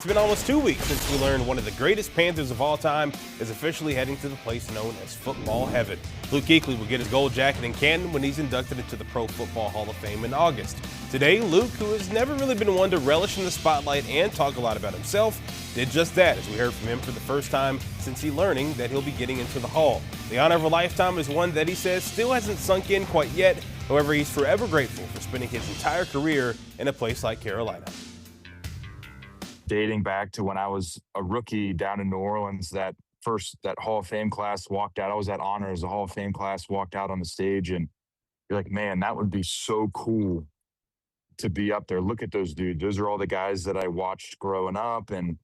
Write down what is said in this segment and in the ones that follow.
It's been almost 2 weeks since we learned one of the greatest Panthers of all time is officially heading to the place known as football heaven. Luke Kuechly will get his gold jacket in Canton when he's inducted into the Pro Football Hall of Fame in August. Today, Luke, who has never really been one to relish in the spotlight and talk a lot about himself, did just that as we heard from him for the first time since he learning that he'll be getting into the Hall. The honor of a lifetime is one that he says still hasn't sunk in quite yet. However, he's forever grateful for spending his entire career in a place like Carolina. Dating back to when I was a rookie down in New Orleans, that Hall of Fame class walked out. I was at honors. The Hall of Fame class walked out on the stage, and you're like, man, that would be so cool to be up there. Look at those dudes. Those are all the guys that I watched growing up, and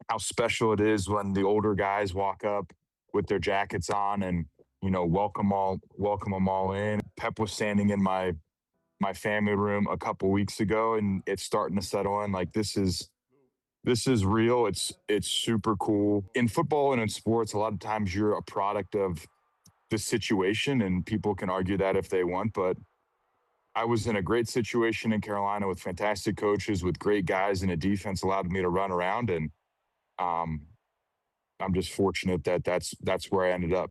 how special it is when the older guys walk up with their jackets on and, welcome them all in. Pep was standing in my family room a couple weeks ago, and it's starting to settle in. Like, this is real. It's super cool. In football and in sports, a lot of times you're a product of the situation, and people can argue that if they want, but I was in a great situation in Carolina with fantastic coaches, with great guys, and a defense allowed me to run around, and I'm just fortunate that that's where I ended up.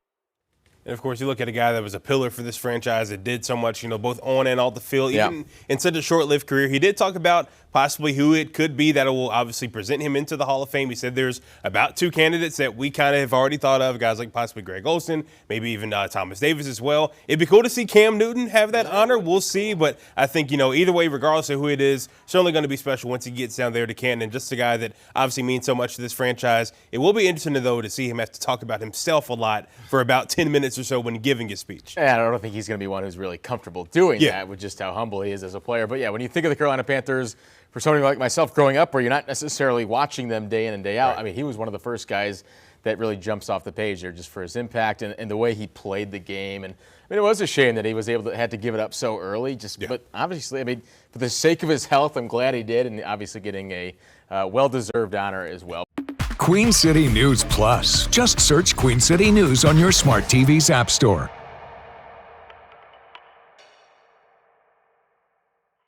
And, of course, you look at a guy that was a pillar for this franchise that did so much, both on and off the field, even in such a short-lived career. He did talk about possibly who it could be that will obviously present him into the Hall of Fame. He said there's about 2 candidates that we kind of have already thought of, guys like possibly Greg Olsen, maybe even Thomas Davis as well. It'd be cool to see Cam Newton have that honor. We'll see. But I think, either way, regardless of who it is, certainly going to be special once he gets down there to Canton. Just a guy that obviously means so much to this franchise. It will be interesting, though, to see him have to talk about himself a lot for about 10 minutes or so when giving his speech. Yeah, I don't think he's going to be one who's really comfortable doing that with just how humble he is as a player. But, yeah, when you think of the Carolina Panthers, for somebody like myself growing up where you're not necessarily watching them day in and day out, right. I mean, he was one of the first guys that really jumps off the page there just for his impact and the way he played the game. And I mean, it was a shame that he was had to give it up so early. But obviously, I mean, for the sake of his health, I'm glad he did, and obviously getting a well-deserved honor as well. Queen City News Plus. Just search Queen City News on your smart TV's app store.